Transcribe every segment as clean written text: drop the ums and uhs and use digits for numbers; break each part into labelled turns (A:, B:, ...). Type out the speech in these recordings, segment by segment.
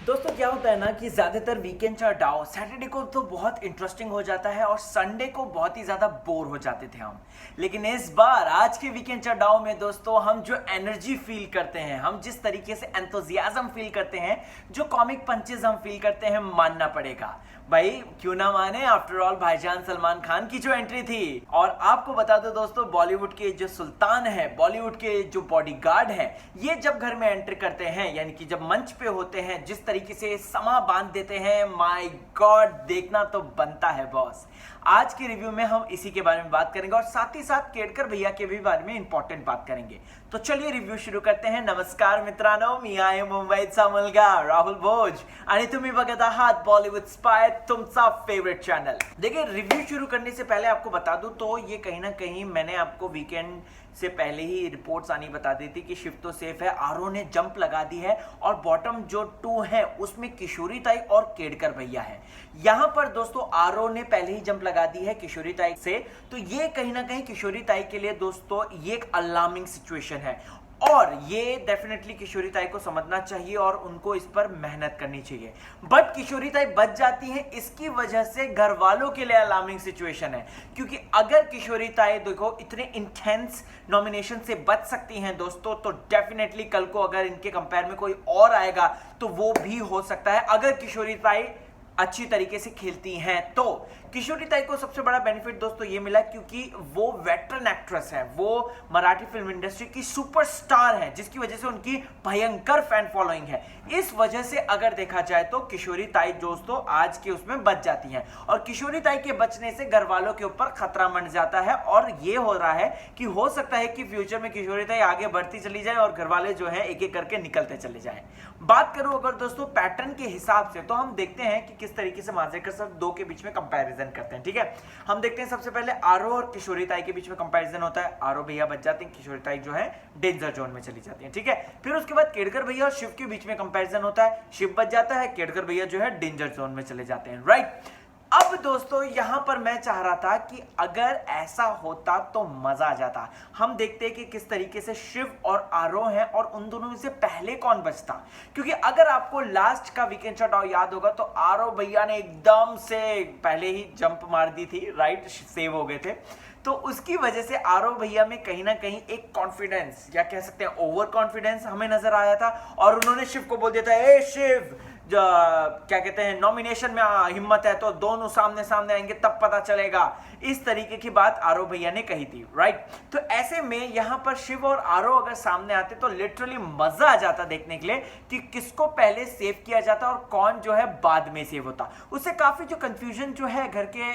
A: दोस्तों क्या होता है ना कि ज़्यादातर वीकेंड का डाउ सैटरडे को तो बहुत इंटरेस्टिंग हो जाता है और संडे को बहुत ही ज़्यादा बोर हो जाते थे हम। लेकिन इस बार आज के वीकेंड का डाउ में दोस्तों हम जो एनर्जी फील करते हैं, हम जिस तरीके से एंथुजियाज्म फील करते हैं, जो कॉमिक पंचेस हम फील करते हैं, मानना पड़ेगा भाई। क्यों ना माने, आफ्टर ऑल भाईजान सलमान खान की जो एंट्री थी। और आपको बता दो दोस्तों, बॉलीवुड के जो सुल्तान है, बॉलीवुड के जो बॉडीगार्ड हैं, ये जब घर में एंटर करते हैं, यानी कि जब मंच पे होते हैं, जिस तरीके से समा बांध देते हैं, माय गॉड, देखना तो बनता है बॉस। आज के रिव्यू में हम इसी के बारे में बात करेंगे और साथ ही साथ केडकर भैया के भी बारे में इंपॉर्टेंट बात करेंगे। तो चलिए रिव्यू शुरू करते हैं। नमस्कार मित्रांनो, मी आहे मुंबईचा मुलगा राहुल भोज आणि तुम्ही बघत आहात बॉलीवुड स्पाय, तुमचा फेवरेट चैनल। देखिए, रिव्यू शुरू करने से पहले आपको बता दूं तो ये कहीं ना कहीं मैंने आपको वीकेंड से पहले ही रिपोर्ट्स आनी बता दी थी कि शिव तो सेफ है, आरो ने जंप लगा दी है और बॉटम जो 2 है उसमें किशोरी ताई और केडकर भैया है। यहां पर दोस्तों आरो ने पहले ही जंप लगा दी है किशोरी ताई से, तो ये कहीं ना कहीं किशोरी ताई के लिए दोस्तों ये एक अलार्मिंग सिचुएशन है और ये डेफिनेटली किशोरी ताई को समझना चाहिए और उनको इस पर मेहनत करनी चाहिए। बट किशोरी ताई बच जाती है, इसकी वजह से घर वालों के लिए अलार्मिंग सिचुएशन है, क्योंकि अगर किशोरी ताई देखो इतने इंटेंस नॉमिनेशन से बच सकती हैं दोस्तों, तो डेफिनेटली कल को अगर इनके कंपेयर में कोई और आएगा तो वो भी हो सकता है, अगर किशोरी ताई अच्छी तरीके से खेलती हैं तो। किशोरी ताई को सबसे बड़ा बेनिफिट दोस्तों ये मिला क्योंकि वो वेटरन एक्ट्रेस है, वो मराठी फिल्म इंडस्ट्री की सुपरस्टार है, जिसकी वजह से उनकी भयंकर फैन फॉलोइंग है। इस वजह से अगर देखा जाए तो किशोरी ताई दोस्तों आज के उसमें बच जाती हैं और किशोरी ताई के बचने से घर वालों के ऊपर खतरा मंड जाता है और ये हो रहा है कि हो सकता है कि फ्यूचर में किशोरी ताई आगे बढ़ती चली जाए और घर वाले जो है एक एक करके निकलते चले जाएं। बात करूं अगर दोस्तों पैटर्न के हिसाब से, तो हम देखते हैं कि किस तरीके से मांजरेकर सर 2 के बीच में कंपैरिजन करते हैं। ठीक है, हम देखते हैं सबसे पहले आरो और किशोरी ताई के बीच में कंपैरिजन होता है। आरो भैया बच जाते हैं, किशोरी ताई जो है डेंजर जोन में चली जाती है। ठीक है, फिर उसके बाद केडकर भैया और शिव के बीच में कंपैरिजन होता है। शिव बच जाता है, केडकर भैया जो है डेंजर जोन में चले जाते हैं। राइट, अब दोस्तों यहां पर मैं चाह रहा था कि अगर ऐसा होता तो मजा आ जाता। हम देखते हैं कि किस तरीके से शिव और आरो हैं और उन दोनों में से पहले कौन बचता, क्योंकि अगर आपको लास्ट का वीकेंड शॉट याद होगा तो आरो भैया ने एकदम से पहले ही जंप मार दी थी, राइट, सेव हो गए थे। तो उसकी वजह से आरो भैया में कहीं ना कहीं एक कॉन्फिडेंस या कह सकते हैं ओवर कॉन्फिडेंस हमें नजर आया था और उन्होंने शिव को बोल दिया था, ए शिव, क्या कहते हैं, नॉमिनेशन में हिम्मत है तो दोनों सामने सामने आएंगे तब पता चलेगा। इस तरीके की बात आरो भैया ने कही थी। राइट, तो ऐसे में यहां पर शिव और आरो अगर सामने आते तो लिटरली मजा आ जाता देखने के लिए कि किसको पहले सेव किया जाता और कौन जो है बाद में सेव होता। उससे काफी जो कंफ्यूजन जो है घर के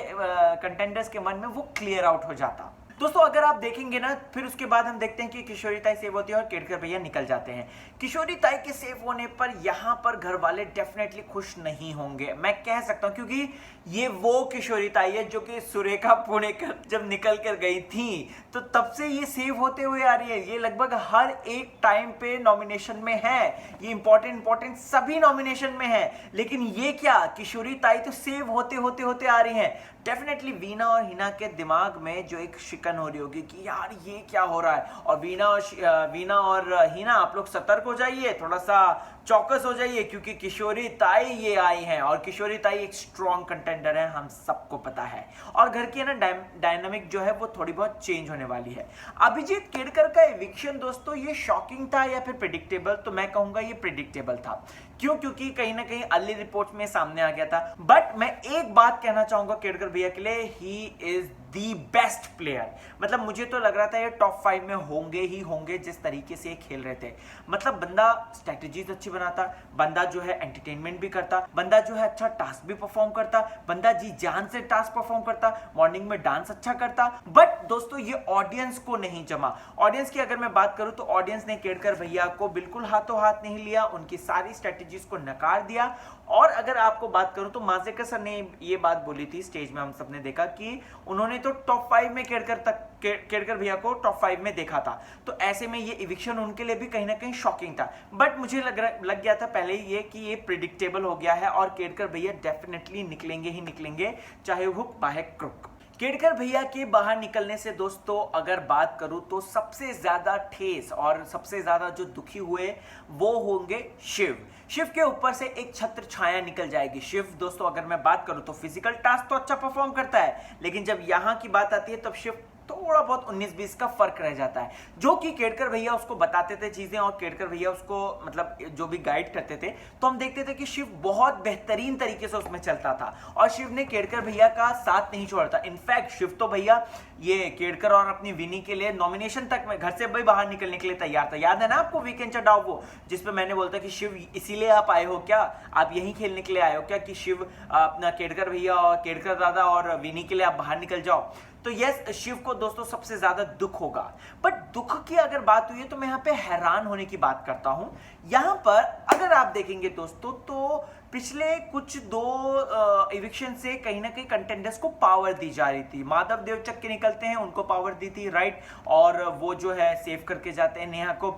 A: कंटेंडर्स के मन में वो क्लियर आउट हो जाता। दोस्तों अगर आप देखेंगे ना, फिर उसके बाद हम देखते हैं कि किशोरी ताई सेव होती है और केडकर भैया निकल जाते हैं। किशोरी ताई के सेव होने पर यहां पर घर वाले डेफिनेटली खुश नहीं होंगे, मैं कह सकता हूं, क्योंकि ये वो किशोरी ताई है जो कि सुरेखा पुणेकर जब निकल कर गई थी तो तब से ये सेव होते हुए आ रही है। ये लगभग हर एक टाइम पे नॉमिनेशन में है, ये इंपॉर्टेंट सभी नॉमिनेशन में है, लेकिन ये क्या, किशोरी ताई तो सेव होते होते होते आ रही हैं। डेफिनेटली वीना और हिना के दिमाग में जो एक शिकन हो रही होगी कि यार ये क्या हो रहा है, और वीना और हिना आप लोग सतर्क हो जाइए, थोड़ा सा चौकस हो जाइए, क्योंकि किशोरी ताई ये आई हैं और किशोरी ताई एक स्ट्रॉन्ग कंटेंडर है, हम सबको पता है। और घर की है ना डायनामिक जो है वो थोड़ी बहुत चेंज होने वाली है। अभिजीत केडकर का एविक्शन दोस्तों ये शॉकिंग था या फिर प्रेडिक्टेबल, तो मैं कहूंगा ये प्रेडिक्टेबल था। क्यों? क्योंकि कहीं ना कहीं अर्ली रिपोर्ट्स में सामने आ गया था। बट मैं एक बात कहना चाहूंगा केडकर भैया के लिए, he is the best player. मतलब मुझे तो लग रहा था ये टॉप 5 में होंगे ही होंगे, जिस तरीके से ये खेल रहे थे। मतलब बंदा स्ट्रेटेजीज अच्छी बनाता, बंदा जो है एंटरटेनमेंट भी करता, बंदा जो है अच्छा टास्क भी परफॉर्म करता, बंदा जी जान से टास्क परफॉर्म करता, मॉर्निंग में डांस अच्छा करता। बट दोस्तों ये ऑडियंस को नहीं जमा। ऑडियंस की अगर मैं बात करूं तो ऑडियंस ने केडकर भैया को बिल्कुल हाथों हाथ नहीं लिया, उनकी सारी स्ट्रेटेजीज को नकार दिया। और अगर आपको बात करूं तो मांजरेकर सर ने ये बात बोली थी स्टेज में, हम सबने देखा कि उन्होंने तो टॉप 5 में केडकर भैया को टॉप 5 में देखा था। तो ऐसे में ये इविक्शन उनके लिए भी कहीं ना कहीं शॉकिंग था। बट मुझे लग गया था पहले ये कि ये प्रिडिक्टेबल हो गया है और केडकर भैया डेफिनेटली निकलेंगे ही निकलेंगे, चाहे हुक बाहे क्रुक। केडकर भैया के बाहर निकलने से दोस्तों अगर बात करूं तो सबसे ज्यादा ठेस और सबसे ज्यादा जो दुखी हुए वो होंगे शिव। शिव के ऊपर से एक छत्र छाया निकल जाएगी। शिव दोस्तों अगर मैं बात करूं तो फिजिकल टास्क तो अच्छा परफॉर्म करता है, लेकिन जब यहां की बात आती है तब शिव थोड़ा बहुत 19-20 का फर्क रह जाता है, जो कि केडकर भैया उसको बताते थे चीजें और केडकर भैया उसको मतलब जो भी गाइड करते थे तो हम देखते थे कि शिव बहुत बेहतरीन तरीके से उसमें चलता था और शिव ने केडकर भैया का साथ नहीं छोड़ा था। इनफैक्ट शिव तो भैया ये केडकर और अपनी विनी के लिए नॉमिनेशन तक में घर से भाई बाहर निकलने के लिए तैयार था। याद है ना आपको वीकेंड चढ़ाओ वो, जिसपे मैंने बोलता कि शिव इसीलिए आप आए हो क्या, आप यहीं खेलने के लिए आए हो क्या कि शिव अपना केडकर भैया और केडकर दादा और विनी के लिए आप बाहर निकल जाओ। तो यस, शिव को दोस्तों सबसे ज्यादा दुख होगा। बट दुख की अगर बात हुई है तो मैं यहां पे हैरान होने की बात करता हूं। यहां पर अगर आप देखेंगे दोस्तों तो पिछले कुछ दो इविक्शन से कहीं ना कहीं कंटेंडर्स को पावर दी जा रही थी। माधव देवचक के निकलते हैं, उनको पावर दी थी, राइट, और वो जो है सेव करके जाते हैं। नेहा को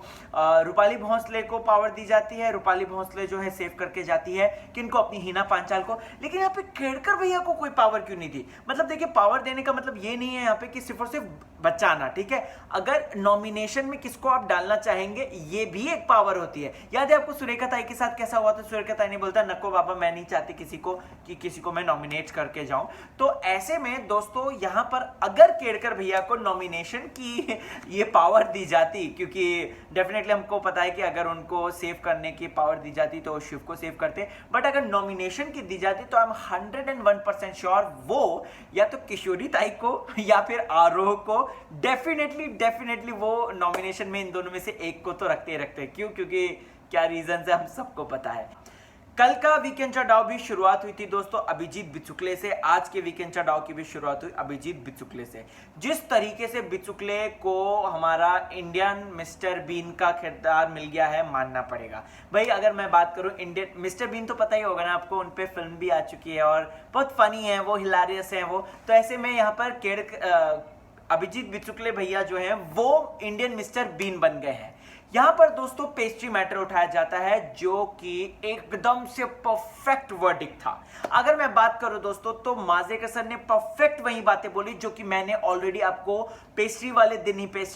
A: रूपाली भोंसले को पावर दी जाती है, रूपाली भोंसले जो है सेव करके जाती है किनको, अपनी हिना पांचाल को। लेकिन यहाँ पे केडकर भैया को कोई पावर क्यों नहीं दी? मतलब देखिए, पावर देने का मतलब ये नहीं है यहाँ पे कि सिर्फ और सिर्फ बचाना, ठीक है। अगर नॉमिनेशन में किसको आप डालना चाहेंगे ये भी एक पावर होती है। याद है आपको सुरेखा ताई के साथ कैसा हुआ था? सुरेखा ताई ने बोलता नको बाबा, मैं नहीं चाहती किसी को मैं नॉमिनेट करके जाऊं। तो ऐसे में दोस्तों यहां पर अगर केडकर भैया को नॉमिनेशन की ये पावर दी जाती, क्योंकि डेफिनेटली हमको पता है कि अगर उनको सेव करने की पावर दी जाती तो शिव को सेव करते, बट अगर नॉमिनेशन की दी जाती तो आई एम 101% श्योर वो या तो किशोरी ताई को या फिर आरोह को डेफिनेटली वो नॉमिनेशन में इन दोनों में से एक को तो रखते। क्यों? क्योंकि क्या रीजन है हम सबको पता है। कल का वीकेंड चढ़ाव भी शुरुआत हुई थी दोस्तों अभिजीत बिचुकले से। आज के वीकेंड चढ़ाव की भी शुरुआत हुई अभिजीत बिचुकले से। जिस तरीके से बिचुकले को हमारा इंडियन मिस्टर बीन का किरदार मिल गया है, मानना पड़ेगा भाई। अगर मैं बात करूं इंडियन मिस्टर बीन तो पता ही होगा ना आपको, उन पे फिल्म भी आ चुकी है और बहुत फनी है वो, हिलारियस है वो। तो ऐसे में यहाँ पर अभिजीत बिचुकले भैया जो है वो इंडियन मिस्टर बीन बन गए हैं। यहां पर दोस्तों पेस्ट्री मैटर उठाया जाता है जो कि एकदम से परफेक्ट वर्डिक्ट था। अगर मैं बात करूं दोस्तों तो मांजरेकर सर ने परफेक्ट वही बातें बोली जो कि मैंने ऑलरेडी आपको पेस्ट्री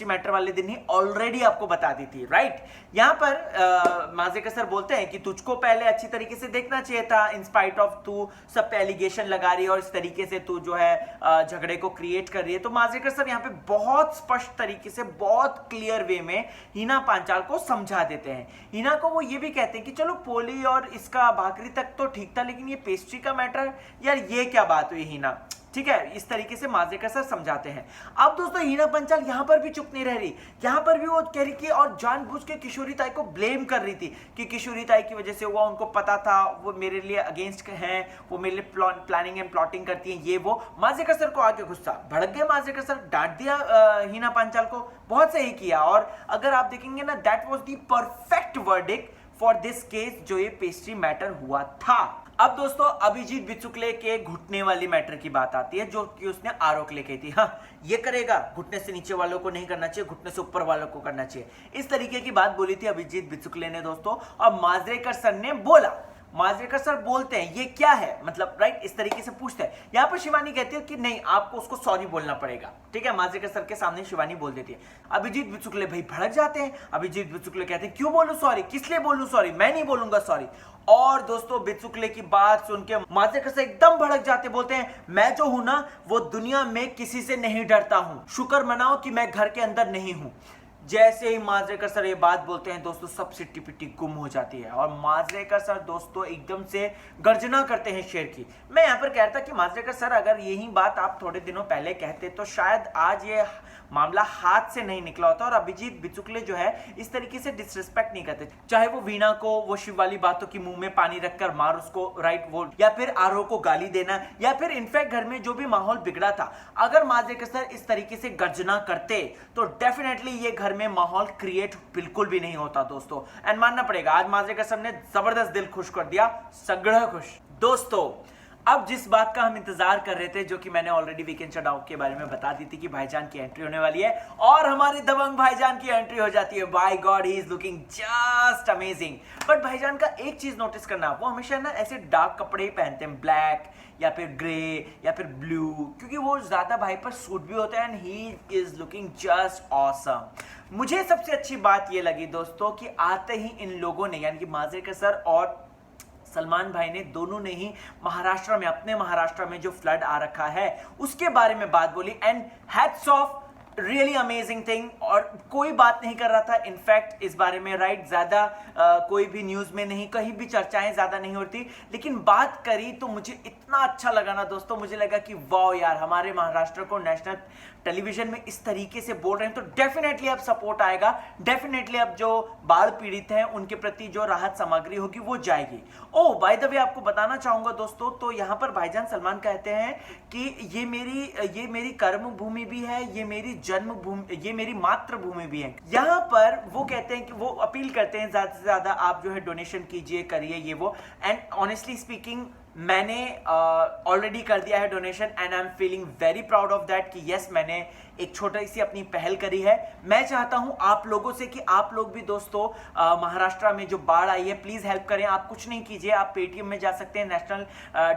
A: मैटर वाले दिन ही ऑलरेडी आपको बता दी थी, राइट। यहां पर मांजरेकर सर बोलते हैं कि तुझको पहले अच्छी तरीके से देखना चाहिए था, इंस्पाइट ऑफ तू सब पे एलिगेशन लगा रही है और इस तरीके से तू जो है झगड़े को क्रिएट कर रही है। तो मांजरेकर सर यहाँ पे बहुत स्पष्ट तरीके से, बहुत क्लियर वे में हिना पांचाल को समझा देते हैं। हिना को वो ये भी कहते हैं कि चलो पोली और इसका भाकरी तक तो ठीक था, लेकिन ये पेस्ट्री का मैटर, यार ये क्या बात हुई हिना, ठीक है। इस तरीके से मांजरेकर सर समझाते हैं। अब दोस्तों हिना पंचाल यहां पर भी चुप नहीं रह रही, यहां पर भी वो कह रही कि और जानबूझ के किशोरी ताई को ब्लेम कर रही थी कि किशोरी ताई की वजह से हुआ, उनको पता था वो मेरे लिए अगेंस्ट हैं, वो मेरे लिए प्लानिंग एंड प्लॉटिंग करती हैं, ये वो। मांजरेकर सर को आके गुस्सा, भड़क गए मांजरेकर सर, डांट दिया हिना पंचाल को, बहुत सही किया। और अगर आप देखेंगे ना, that was the perfect verdict for this case जो ये पेस्ट्री मैटर हुआ था। अब दोस्तों अभिजीत बिचुकले के घुटने वाली मैटर की बात आती है जो कि उसने आरोप लेके थी। हाँ, ये करेगा, घुटने से नीचे वालों को नहीं करना चाहिए, घुटने से ऊपर वालों को करना चाहिए, इस तरीके की बात बोली थी अभिजीत बिचुकले ने दोस्तों। और मांजरेकर सर ने बोला, मांजरेकर सर बोलते हैं ये क्या है, मतलब राइट, इस तरीके से पूछते हैं। यहां पर शिवानी कहती है कि नहीं, आपको उसको सॉरी बोलना पड़ेगा, ठीक है। मांजरेकर सर के सामने शिवानी बोल देती है। अभिजीत बिचुकले भाई भड़क जाते हैं। अभिजीत बिचुकले कहते हैं क्यों बोलूं सॉरी, किस लिए बोलूं सॉरी, मैं नहीं बोलूंगा सॉरी। और दोस्तों बिचुकले की बात सुन के मांजरेकर सर एकदम भड़क जाते, बोलते हैं मैं जो हूं ना वो दुनिया में किसी से नहीं डरता हूं, शुक्र मनाओ कि मैं घर के अंदर नहीं हूं। जैसे ही मांजरेकर सर ये बात बोलते हैं दोस्तों सब सिट्टी पिट्टी गुम हो जाती है और मांजरेकर सर दोस्तों एकदम से गर्जना करते हैं शेर की। मैं यहाँ पर कह रहा था कि मांजरेकर सर अगर यही बात आप थोड़े दिनों पहले कहते तो शायद आज ये मामला हाथ से नहीं निकला होता और अभिजीत बिचुकले जो है इस तरीके से डिसरिस्पेक्ट नहीं करते, चाहे वो वीणा को वो शिव वाली बातों की मुंह में पानी रखकर मार उसको, राइट, वो, या फिर आरोह को गाली देना, या फिर इनफैक्ट घर में जो भी माहौल बिगड़ा था, अगर मांजरेकर सर इस तरीके से गर्जना करते तो डेफिनेटली ये घर में माहौल क्रिएट बिल्कुल भी नहीं होता दोस्तों। एंड मानना पड़ेगा आज मांजरेकर सर ने जबरदस्त दिल खुश कर दिया, सगड़ा खुश। दोस्तों अब जिस बात का हम इंतजार कर रहे थे, जो कि मैंने ऑलरेडी वीकेंड शटडाउन के बारे में बता दी थी कि भाईजान की एंट्री होने वाली है और हमारे दबंग भाईजान की एंट्री हो जाती है। By God, he is looking just amazing. But भाईजान का एक चीज नोटिस करना, वो हमेशा ना ऐसे डार्क कपड़े ही पहनते हैं, ब्लैक या फिर ग्रे या फिर ब्लू, क्योंकि वो ज्यादा भाई पर सूट भी होता है and he is looking just awesome. मुझे सबसे अच्छी बात ये लगी दोस्तों कि आते ही इन लोगों ने, यानी कि मांजरेकर सर और सलमान भाई ने, दोनों ने ही महाराष्ट्र में, अपने महाराष्ट्र में जो फ्लड आ रखा है उसके बारे में बात बोली and hats off, really amazing thing. और कोई बात नहीं कर रहा था इनफैक्ट इस बारे में, राइट, ज्यादा कोई भी न्यूज में नहीं, कहीं भी चर्चाएं ज्यादा नहीं होती, लेकिन बात करी तो मुझे इतना अच्छा लगा ना दोस्तों, मुझे लगा कि वाह यार, हमारे महाराष्ट्र को नेशनल टेलीविजन में इस तरीके से बोल रहे हैं तो डेफिनेटली अब सपोर्ट आएगा, डेफिनेटली अब जो बाढ़ पीड़ित हैं उनके प्रति जो राहत सामग्री होगी वो जाएगी। ओ बाय द वे आपको बताना चाहूंगा दोस्तों, तो यहाँ पर भाईजान सलमान कहते हैं कि ये मेरी कर्म भूमि भी है, ये मेरी जन्मभूमि, ये मेरी मातृभूमि भी है। यहाँ पर वो कहते हैं कि वो अपील करते हैं ज्यादा से ज्यादा आप जो है डोनेशन कीजिए, करिए ये वो, एंड ऑनेस्टली स्पीकिंग मैंने ऑलरेडी कर दिया है donation and I am feeling very proud of that कि यस, मैंने एक छोटी सी अपनी पहल करी है। मैं चाहता हूं आप लोगों से कि आप लोग भी दोस्तों महाराष्ट्र में जो बाढ़ आई है प्लीज हेल्प करें। आप कुछ नहीं कीजिए, आप पेटीएम में जा सकते हैं, नेशनल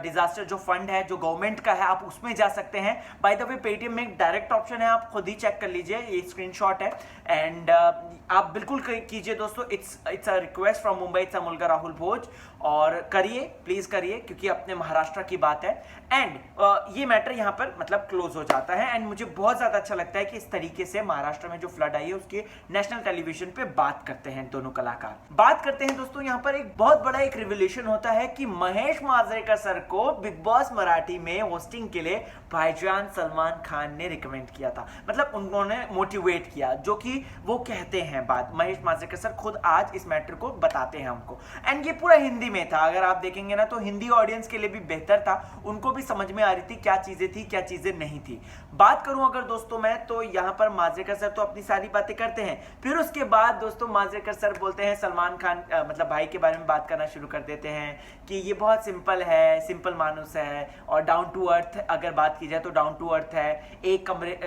A: डिजास्टर जो फंड है जो गवर्नमेंट का है आप उसमें जा सकते हैं। बाय द वे पेटीएम में एक डायरेक्ट ऑप्शन है, आप खुद ही चेक कर लीजिए, ये स्क्रीनशॉट है एंड आप बिल्कुल कीजिए दोस्तों। It's a request from Mumbai, it's a मुलगा राहुल भोज, और करिए प्लीज करिए, क्योंकि अपने महाराष्ट्र की बात है एंड ये मैटर यहाँ पर मतलब क्लोज हो जाता है। एंड मुझे बहुत ज्यादा अच्छा लगता है कि इस तरीके से महाराष्ट्र में जो फ्लड आई है उसके नेशनल टेलीविजन पे बात करते हैं दोनों कलाकार। बात करते हैं दोस्तों, यहाँ पर एक बहुत बड़ा एक रिवोल्यूशन होता है कि महेश मांजरेकर सर को बिग बॉस मराठी में होस्टिंग के लिए भाईजान सलमान खान ने रिकमेंड किया था, मतलब उन्होंने मोटिवेट किया, जो कि वो कहते हैं बात, महेश मांजरेकर सर खुद आज इस मैटर को बताते हैं हमको। एंड ये पूरा हिंदी में था, अगर आप देखेंगे ना तो हिंदी ऑडियंस के लिए भी बेहतर था, उनको भी समझ में आ रही थी क्या चीजें थी क्या चीजें नहीं थी। बात करूं अगर दोस्तों मैं, तो यहाँ पर मांजरेकर सर तो अपनी सारी बातें करते हैं, फिर उसके बाद दोस्तों मांजरेकर सर बोलते हैं सलमान खान मतलब भाई के बारे में बात करना शुरू कर देते हैं कि ये बहुत सिंपल है, सिंपल मानुस है और डाउन टू अर्थ, अगर बात की जाए तो डाउन टू अर्थ है। एक कमरे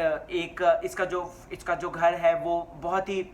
A: इसका जो घर है वो बहुत ही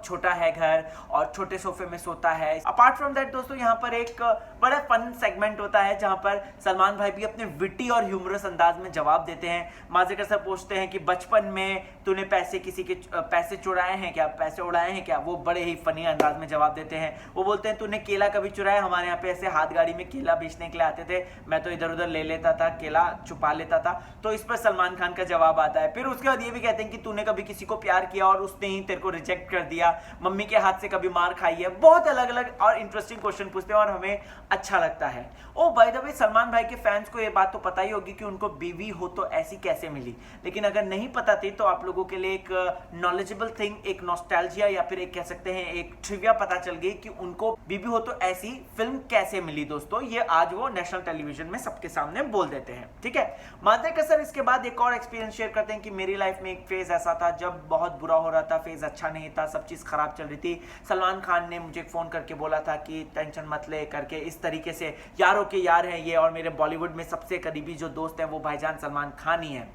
A: छोटा है घर और छोटे सोफे में सोता है। अपार्ट फ्रॉम दैट दोस्तों यहाँ पर एक बड़ा फन सेगमेंट होता है जहाँ पर सलमान भाई भी अपने विटी और ह्यूमरस अंदाज में जवाब देते हैं। मांजरेकर सर पूछते हैं कि बचपन में तूने किसी के पैसे चुराए हैं क्या, पैसे उड़ाए हैं क्या, वो बड़े ही फनी अंदाज में जवाब देते हैं। वो बोलते हैं तूने केला कभी चुराया, हमारे यहाँ पे ऐसे हाथ गाड़ी में केला बेचने के लिए आते थे, मैं तो इधर उधर ले लेता था, केला छुपा लेता था। तो इस पर सलमान खान का जवाब आता है। फिर उसके बाद ये भी कहते हैं कि तूने कभी किसी को प्यार किया और उसने ही तेरे को रिजेक्ट कर दिया, मम्मी के हाथ से कभी मार खाई है। बहुत अलग अलग और इंटरेस्टिंग क्वेश्चन पूछते हैं और हमें अच्छा लगता है। ओ बाय द वे, सलमान भाई के फैंस को ये बात तो पता ही होगी कि उनको बीवी हो तो ऐसी कैसे मिली, लेकिन अगर नहीं पता थी तो आप लोगों के लिए एक नॉलेजेबल थिंग, एक नॉस्टैल्जिया या फिर एक कह सकते हैं एक ट्रिविया पता चल गई कि उनको बीवी हो तो ऐसी फिल्म कैसे मिली। दोस्तों ये आज वो नेशनल टेलीविजन में सबके सामने बोल देते हैं, ठीक है। मांजरेकर सर इसके बाद एक और एक्सपीरियंस शेयर करते हैं कि मेरी लाइफ में एक फेज ऐसा था जब बहुत बुरा हो रहा था, फेज अच्छा नहीं था, सब चीज खराब चल रही थी। सलमान खान ने मुझे फोन करके बोला था कि टेंशन मत ले करके, इस तरीके से यारों के यार हैं ये, और मेरे बॉलीवुड में सबसे करीबी जो दोस्त हैं वो भाईजान सलमान खान ही हैं।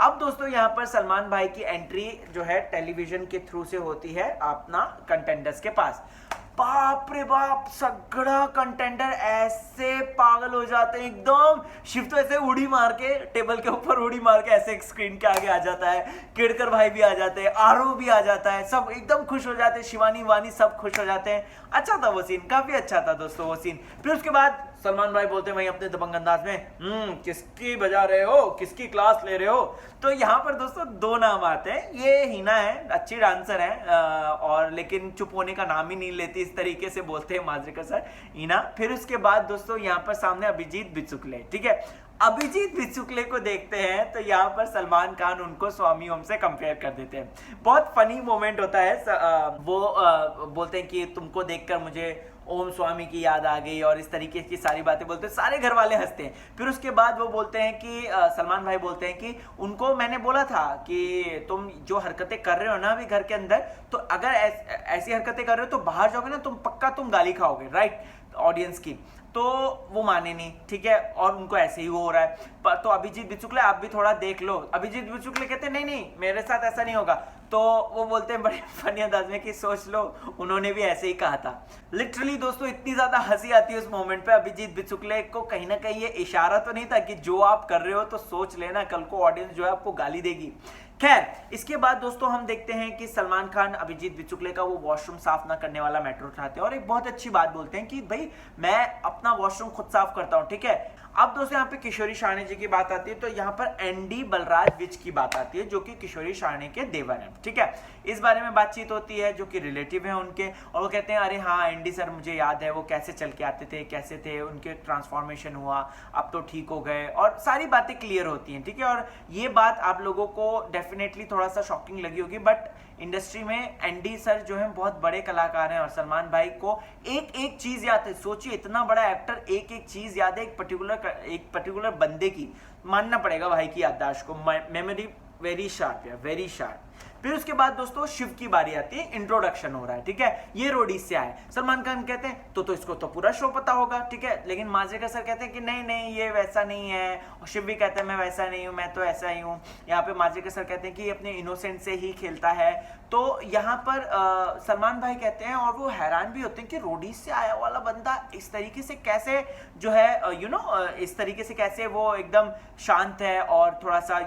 A: अब दोस्तों यहाँ पर सलमान भाई की एंट्री जो है टेलीविजन के थ्रू से होती है अपना कंटेंडर्स के पास। बाप रे बाप, सगड़ा कंटेंडर ऐसे पागल हो जाते हैं एकदम। शिव तो ऐसे उड़ी मार के टेबल के ऊपर उड़ी मार के ऐसे स्क्रीन के आगे आ जाता है, केड़कर भाई भी आ जाते हैं, आरव भी आ जाता है, सब एकदम खुश हो जाते हैं, शिवानी वानी सब खुश हो जाते हैं। अच्छा था वो सीन, काफी अच्छा था दोस्तों वो सीन। फिर उसके बाद सलमान भाई बोलते हैं वहीं अपने दबंग अंदाज में, किसकी बजा रहे हो, किसकी क्लास ले रहे हो। तो यहाँ पर दोस्तों दो नाम आते हैं, ये हिना है, अच्छी डांसर है और लेकिन चुप होने का नाम ही नहीं लेती, इस तरीके से बोलते हैं मांजरेकर सर, हिना। फिर उसके बाद दोस्तों यहाँ पर सामने अभिजीत बिचुकले, ठीक है। अभिजीत बिचुकले को देखते हैं तो यहाँ पर सलमान खान उनको स्वामी ओम से कंपेयर कर देते हैं। बहुत फनी मोमेंट होता है। वो बोलते हैं कि तुमको देखकर मुझे ओम स्वामी की याद आ गई और इस तरीके की सारी बातें बोलते हैं, सारे घर वाले हंसते हैं। फिर उसके बाद वो बोलते हैं कि सलमान भाई बोलते हैं कि उनको मैंने बोला था कि तुम जो हरकतें कर रहे हो ना अभी घर के अंदर, तो अगर ऐसी हरकतें कर रहे हो तो बाहर जाओगे ना तुम पक्का तुम गाली खाओगे, राइट। ऑडियंस की, तो वो माने नहीं, ठीक है, और उनको ऐसे ही हो रहा है। तो अभिजीत बिचुकले आप भी थोड़ा देख लो। अभिजीत बिचुकले कहते हैं नहीं नहीं मेरे साथ ऐसा नहीं होगा, तो वो बोलते हैं बड़े फनी अंदाज में कि सोच लो उन्होंने भी ऐसे ही कहा था। लिटरली दोस्तों इतनी ज्यादा हंसी आती है उस मोमेंट पे। अभिजीत बिचुकले को कहीं ना कहीं ये इशारा तो नहीं था कि जो आप कर रहे हो तो सोच लेना, कल को ऑडियंस जो है आपको गाली देगी। खैर, इसके बाद दोस्तों हम देखते हैं कि सलमान खान अभिजीत बिचुकले का वो वॉशरूम साफ ना करने वाला मैटर उठाते हैं और एक बहुत अच्छी बात बोलते हैं कि भाई मैं अपना वॉशरूम खुद साफ करता हूं, ठीक है। अब दोस्तों यहाँ पे किशोरी शाहनी जी की बात आती है, तो यहाँ पर एनडी बलराज विज की बात आती है जो कि किशोरी शाहनी के देवर हैं, ठीक है। इस बारे में बातचीत होती है जो कि रिलेटिव है उनके, और वो कहते हैं अरे हाँ एनडी सर मुझे याद है वो कैसे चल के आते थे, कैसे थे, उनके ट्रांसफॉर्मेशन हुआ, अब तो ठीक हो गए, और सारी बातें क्लियर होती हैं, ठीक है। और ये बात आप लोगों को डेफिनेटली थोड़ा सा शॉकिंग लगी होगी, बट इंडस्ट्री में एनडी सर जो है बहुत बड़े कलाकार हैं और सलमान भाई को एक एक चीज याद है। सोचिए इतना बड़ा एक्टर, एक एक चीज याद है एक पर्टिकुलर बंदे की। मानना पड़ेगा भाई की याददाश्त को, मेमोरी वेरी शार्प है, वेरी शार्प। फिर उसके बाद दोस्तों शिव की बारी आती है, इंट्रोडक्शन हो रहा है, ठीक है। ये रोडीज से आए, सलमान खान कहते हैं तो इसको तो पूरा शो पता होगा, ठीक है। लेकिन मांजरेकर सर कहते हैं कि नहीं नहीं ये वैसा नहीं है, और शिव भी कहते हैं मैं वैसा नहीं हूं, मैं तो ऐसा ही हूं। यहाँ पे मांजरेकर सर कहते हैं कि अपने इनोसेंट से ही खेलता है। तो यहाँ पर सलमान भाई कहते हैं और वो हैरान भी होते हैं कि रोडीज से आया वाला बंदा इस तरीके से कैसे जो है इस तरीके से कैसे वो एकदम शांत है और थोड़ा सा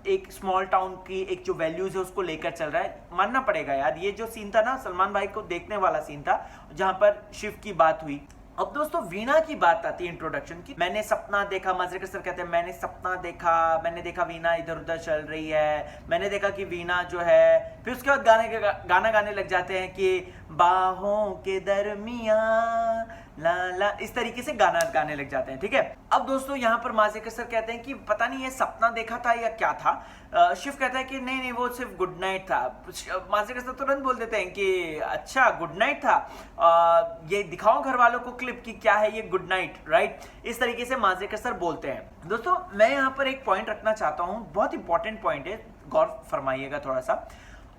A: एक स्मॉल टाउन की एक जो वैल्यूज है उसको लेकर चल रहा है। मानना पड़ेगा यार, ये जो सीन था ना सलमान भाई को देखने वाला सीन था जहां पर शिव की बात हुई। अब दोस्तों वीणा की बात आती है इंट्रोडक्शन की। मैंने सपना देखा, मांजरेकर सर कहते हैं मैंने सपना देखा, मैंने देखा वीणा इधर उधर चल रही है, मैंने देखा कि वीणा जो है, फिर उसके बाद गाना गाने लग जाते हैं कि बाहों के दरमियां ला ला, इस तरीके से गाना गाने लग जाते हैं, ठीक है। अब दोस्तों यहाँ पर मांजरेकर सर कहते हैं कि पता नहीं ये सपना देखा था या क्या था। शिव कहता है कि नहीं नहीं वो सिर्फ गुड नाइट था। मांजरेकर सर तुरंत बोल देते हैं कि अच्छा गुड नाइट था, ये दिखाओ घर वालों को क्लिप की क्या है ये गुड नाइट, राइट। इस तरीके से मांजरेकर सर बोलते हैं। दोस्तों मैं यहाँ पर एक पॉइंट रखना चाहता हूँ, बहुत इंपॉर्टेंट पॉइंट है, गौर फरमाइएगा थोड़ा सा।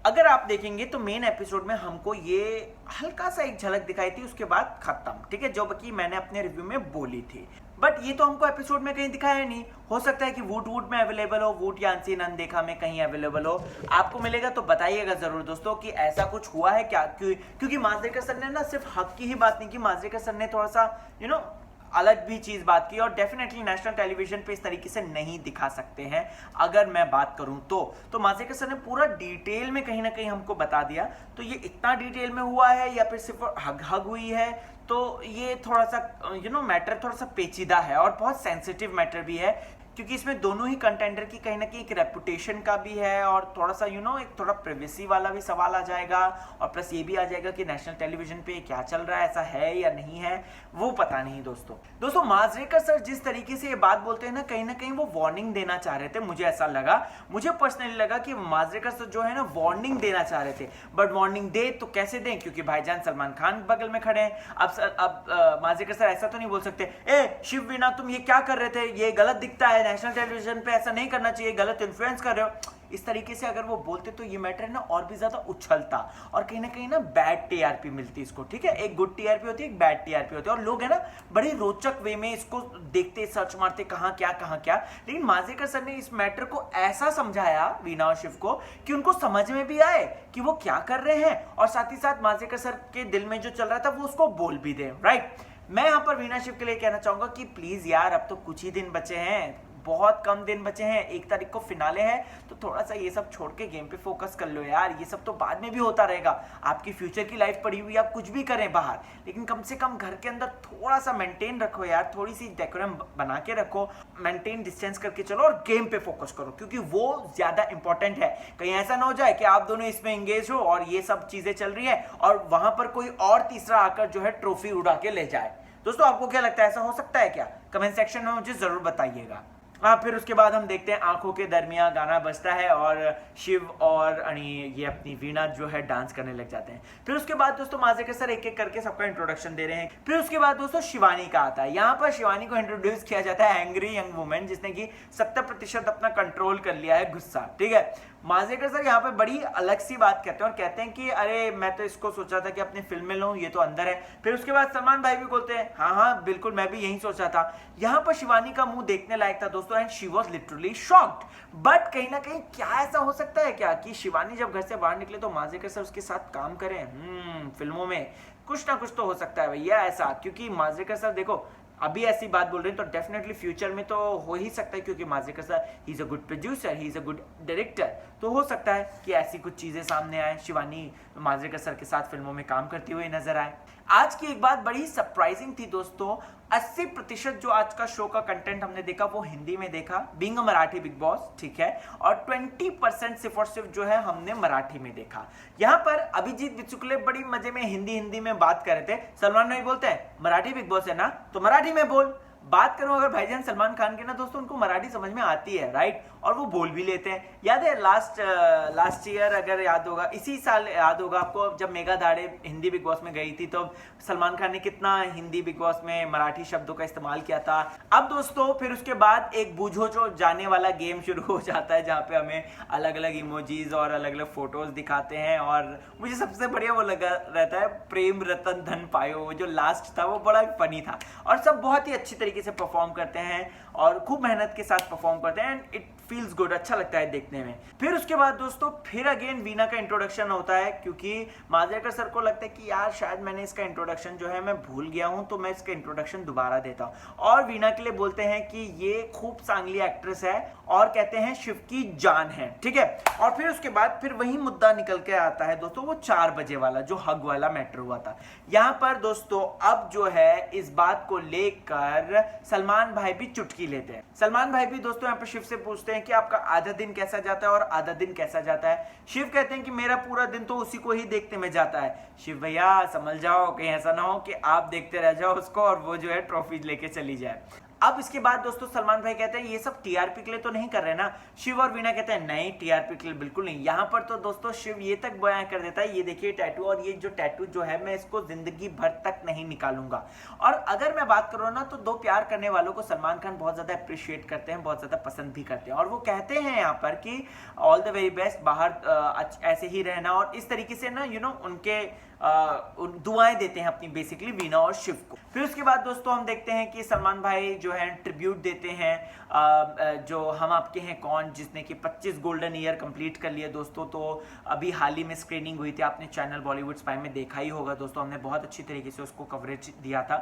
A: अगर आप देखेंगे तो मेन एपिसोड में हमको ये हल्का सा एक झलक दिखाई थी, उसके बाद खत्म, ठीक है, जो कि मैंने अपने रिव्यू में बोली थी। बट ये तो हमको एपिसोड में कहीं दिखाया नहीं। हो सकता है कि वूट में अवेलेबल हो, वूट या अनसीन अनदेखा में कहीं अवेलेबल हो, आपको मिलेगा तो बताइएगा जरूर दोस्तों कि ऐसा कुछ हुआ है क्या। क्योंकि मांजरेकर सर ने ना सिर्फ हक की ही बात नहीं की, मांजरेकर सर ने थोड़ा सा अलग भी चीज बात की, और डेफिनेटली नेशनल टेलीविजन पे इस तरीके से नहीं दिखा सकते हैं अगर मैं बात करूं तो मांजरेकर सर ने पूरा डिटेल में कहीं ना कहीं हमको बता दिया। तो ये इतना डिटेल में हुआ है या फिर सिर्फ हग हुई है, तो ये थोड़ा सा मैटर थोड़ा सा पेचीदा है और बहुत सेंसिटिव मैटर भी है, क्योंकि इसमें दोनों ही कंटेंडर की कहीं ना कहीं एक रेपुटेशन का भी है और थोड़ा सा एक थोड़ा प्राइवेसी वाला भी सवाल आ जाएगा, और प्लस ये भी आ जाएगा कि नेशनल टेलीविजन पे क्या चल रहा है, ऐसा है या नहीं है वो पता नहीं। दोस्तों मांजरेकर सर जिस तरीके से ये बात बोलते हैं ना कहीं वो वार्निंग देना चाह रहे थे, मुझे ऐसा लगा, मुझे पर्सनली लगा कि मांजरेकर सर जो है ना वार्निंग देना चाह रहे थे। बट वार्निंग दे तो कैसे दें, क्योंकि भाईजान सलमान खान बगल में खड़े हैं। अब मांजरेकर सर ऐसा तो नहीं बोल सकते ए शिव वीणा तुम ये क्या कर रहे थे, ये गलत दिखता है, नेशनल टेलीविजन पे ऐसा नहीं करना चाहिए, गलत इन्फ्लुएंस कर रहे हो। इस तरीके से अगर वो बोलते तो ये मैटर ना और भी ज्यादा उछलता और कहीं ना बैड टीआरपी मिलती इसको, ठीक है। एक गुड टीआरपी होती है, एक बैड टीआरपी होती है, और लोग है ना बड़े रोचक वे में इसको देखते, सर्च मारते कहाँ क्या। लेकिन मांजरेकर सर ने इस मैटर को ऐसा समझाया वीणा और शिव को कि उनको समझ में भी आए कि वो क्या कर रहे हैं, और साथ ही साथ मांजरेकर सर के दिल में जो चल रहा था वो उसको बोल भी दे, राइट। मैं यहाँ पर वीणा शिव के लिए कहना चाहूंगा कि प्लीज यार अब तो कुछ ही दिन बचे हैं, बहुत कम दिन बचे हैं, 1 तारीख को फिनाले है, तो थोड़ा सा ये सब छोड़ के गेम पे फोकस कर लो यार। ये सब तो बाद में भी होता रहेगा, आपकी फ्यूचर की लाइफ पड़ी हुई, आप कुछ भी करें बाहर, लेकिन कम से कम घर के अंदर थोड़ा सा मेंटेन रखो यार, थोड़ी सी डेकोरम बना के रखो, मेंटेन डिस्टेंस करके चलो और गेम पे फोकस करो, क्योंकि वो ज्यादा इंपॉर्टेंट है। कहीं ऐसा ना हो जाए कि आप दोनों इसमें एंगेज हो और ये सब चीजें चल रही है और वहां पर कोई और तीसरा आकर जो है ट्रॉफी उड़ा के ले जाए। दोस्तों आपको क्या लगता है, ऐसा हो सकता है क्या? कमेंट सेक्शन में मुझे जरूर बताइएगा। हाँ, फिर उसके बाद हम देखते हैं आंखों के दरमियान गाना बजता है और शिव और ये अपनी वीणा जो है डांस करने लग जाते हैं। फिर उसके बाद दोस्तों मांजरेकर सर एक एक करके सबका इंट्रोडक्शन दे रहे हैं। फिर उसके बाद दोस्तों शिवानी का आता है। यहाँ पर शिवानी को इंट्रोड्यूस किया जाता है एंग्री यंग वुमेन, जिसने की 70% अपना कंट्रोल कर लिया है गुस्सा, ठीक है। मांजरेकर सर यहाँ पे बड़ी अलग सी बात कहते हैं और कहते हैं कि अरे मैं तो इसको सोचा था कि अपनी फिल्म में लूं, ये तो अंदर है। फिर उसके बाद सलमान भाई भी बोलते हैं हाँ हाँ बिल्कुल मैं भी यही सोचा था। यहाँ पर शिवानी का मुंह देखने लायक था दोस्तों, and she was literally shocked. But कहीं ना कहीं क्या ऐसा हो सकता है क्या कि शिवानी जब घर से बाहर निकले तो मांजरेकर सर उसके साथ काम करें? फिल्मों में कुछ ना कुछ तो हो सकता है भैया ऐसा, क्योंकि मांजरेकर सर देखो अभी ऐसी बात बोल रहे हैं तो डेफिनेटली फ्यूचर में तो हो ही सकता है, क्योंकि Manjrekar sir he is a good producer, he is a good director, तो हो सकता है कि ऐसी कुछ चीजें सामने आए, शिवानी मांजरेकर सर के साथ फिल्मों में काम करती हुई नजर आए। आज की एक बात बड़ी सरप्राइजिंग थी दोस्तों, 80% जो आज का शो का कंटेंट हमने देखा वो हिंदी में देखा, being a Marathi big boss, ठीक है, और 20% सिर्फ और सिर्फ जो है हमने मराठी में देखा। यहाँ पर अभिजीत बिचुकले बड़ी मजे में हिंदी में बात कर रहे थे। सलमान भाई बोलते हैं मराठी बिग बॉस है ना तो मराठी में बोल। बात करूं अगर भाईजान सलमान खान की ना दोस्तों, उनको मराठी समझ में आती है, राइट, और वो बोल भी लेते हैं। याद है लास्ट ईयर अगर याद होगा, इसी साल याद होगा आपको, जब मेगा दाड़े हिंदी बिग बॉस में गई थी तो सलमान खान ने कितना हिंदी बिग बॉस में मराठी शब्दों का इस्तेमाल किया था। अब दोस्तों फिर उसके बाद एक बूझो जो जाने वाला गेम शुरू हो जाता है, जहाँ पे हमें अलग अलग इमोजीज और अलग अलग फोटोज दिखाते हैं, और मुझे सबसे बढ़िया वो लगा रहता है प्रेम रतन धन पायो, वो जो लास्ट था वो बड़ा फनी था, और सब बहुत ही अच्छी तरीके से परफॉर्म करते हैं और खूब मेहनत के साथ परफॉर्म करते हैं, एंड इट फील्स गुड, अच्छा लगता है देखने में। फिर उसके बाद दोस्तों फिर अगेन वीना का इंट्रोडक्शन होता है, क्योंकि मांजरेकर सर को लगता है कि यार शायद मैंने इसका इंट्रोडक्शन जो है मैं भूल गया हूं, तो मैं इसका इंट्रोडक्शन दोबारा देता हूं, और वीना के लिए बोलते हैं कि ये खूब चांगली एक्ट्रेस है और कहते हैं शिव की जान है, ठीक है। और फिर उसके बाद फिर वही मुद्दा निकल के आता है दोस्तों, वो 4 बजे वाला जो हग वाला मैटर हुआ था। यहां पर दोस्तों अब जो है इस बात को लेकर सलमान भाई भी चुटकी लेते हैं। सलमान भाई भी दोस्तों यहाँ पर शिव से पूछते हैं कि आपका आधा दिन कैसा जाता है और आधा दिन कैसा जाता है। शिव कहते हैं कि मेरा पूरा दिन तो उसी को ही देखने में जाता है। शिव भैया समझ जाओ कहीं ऐसा ना हो कि आप देखते रह जाओ उसको और वो जो है ट्रॉफी लेके चली जाए। अब इसके बाद दोस्तों सलमान भाई कहते हैं ये सब टीआरपी के लिए तो नहीं कर रहे ना। शिव और वीना कहते हैं नहीं टीआरपी के लिए बिल्कुल नहीं। यहाँ पर तो दोस्तों शिव ये तक बयां कर देता है, ये देखिए टैटू, और ये जो टैटू जो है मैं इसको जिंदगी भर तक नहीं निकालूंगा। और अगर मैं बात करूँ ना तो दो प्यार करने वालों को सलमान खान बहुत ज्यादा अप्रिशिएट करते हैं, बहुत ज्यादा पसंद भी करते हैं, और वो कहते हैं यहाँ पर कि ऑल द वेरी बेस्ट, बाहर ऐसे ही रहना, और इस तरीके से ना उनके दुआएं देते हैं अपनी बेसिकली वीना और शिव को। फिर उसके बाद दोस्तों हम देखते हैं कि सलमान भाई जो है ट्रिब्यूट देते हैं जो हम आपके हैं कौन, जिसने कि 25 गोल्डन ईयर कंप्लीट कर लिए दोस्तों। तो अभी हाल ही में स्क्रीनिंग हुई थी, आपने चैनल बॉलीवुड स्पाई में देखा ही होगा दोस्तों, हमने बहुत अच्छी तरीके से उसको कवरेज दिया था।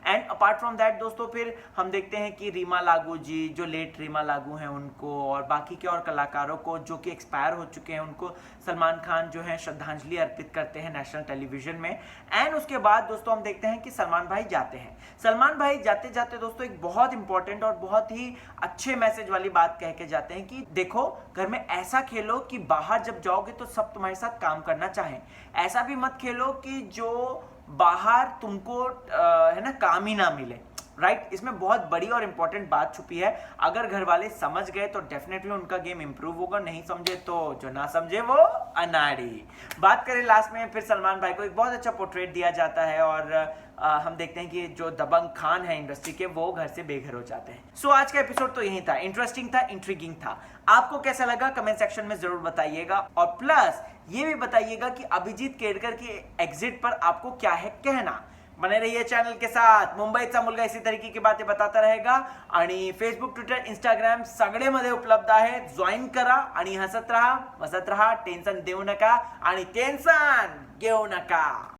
A: एंड अपार्ट फ्रॉम दैट दोस्तों फिर हम देखते हैं कि रीमा लागू जी, जो लेट रीमा लागू हैं उनको, और बाकी के और कलाकारों को जो कि एक्सपायर हो चुके हैं, उनको सलमान खान जो है श्रद्धांजलि अर्पित करते हैं नेशनल टेलीविजन में। एंड उसके बाद दोस्तों हम देखते हैं कि सलमान भाई जाते हैं। सलमान भाई जाते जाते दोस्तों एक बहुत इंपॉर्टेंट और बहुत ही अच्छे मैसेज वाली बात कह के जाते हैं कि देखो घर में ऐसा खेलो कि बाहर जब जाओगे तो सब तुम्हारे साथ काम करना चाहें, ऐसा भी मत खेलो कि जो बाहर तुमको है ना काम ही ना मिले, राइट। इसमें बहुत बड़ी और इंपॉर्टेंट बात छुपी है। अगर घर वाले समझ गए तो डेफिनेटली उनका गेम इंप्रूव होगा, नहीं समझे तो जो ना समझे वो अनाड़ी। बात करें लास्ट में फिर सलमान भाई को एक बहुत अच्छा पोर्ट्रेट दिया जाता है, और हम देखते हैं कि जो दबंग खान है इंडस्ट्री के, वो घर से बेघर हो जाते हैं। सो आज का एपिसोड तो यही था, इंटरेस्टिंग था, इंट्रिगिंग था। आपको कैसा लगा कमेंट सेक्शन में जरूर बताइएगा, और प्लस ये भी बताइएगा कि अभिजीत केरकर की एग्जिट पर आपको क्या है कहना। बने रहिए चॅनल के साथ, मुंबईचा मुलगा इसी तरीके की बातें बताता रहेगा, आणि फेसबुक ट्विटर इंस्टाग्राम सगळेमध्ये उपलब्ध आहे। जॉईन करा आणि हसत राहा, टेन्शन देऊ नका आणि टेन्शन घेऊ नका।